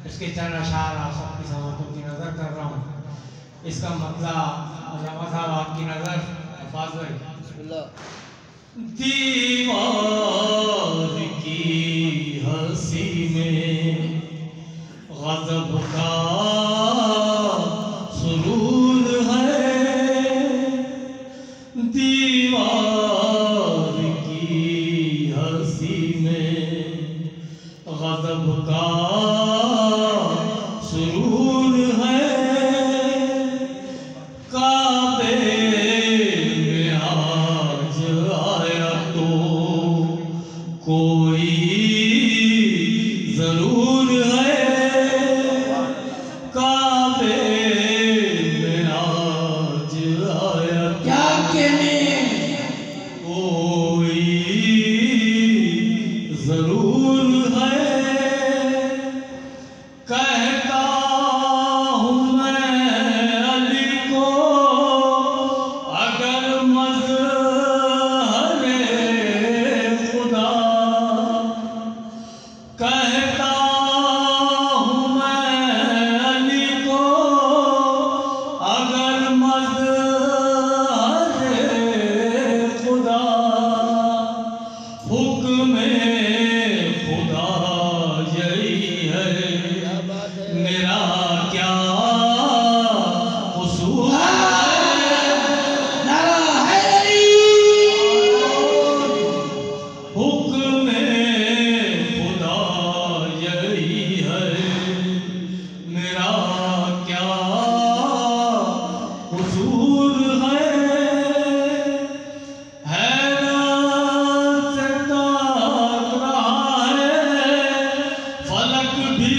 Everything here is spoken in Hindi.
इसके चरण अशार आप सबकी समातों की नज़र कर रहा हूँ। इसका मतलब अजामा साहब आपकी नज़र अब्बास भाई दीवार की हंसी में गज़ब का सुरूर है, दीवार की हंसी में गज़ब का सुरूर है, काबे में आज आया तो कोई जरूर है, काबे में आज आया क्या कोई जरूर है। कहता हूँ मैं अली को अगर मज़हरे खुदा, कहता हूँ मैं अली को अगर मज़हरे खुदा, हुक्म खुदा यही है, मेरा क्या कसूर हुक्म खुदा यही है, मेरा क्या कसूर है। हैरत से ताक रहा है फलक भी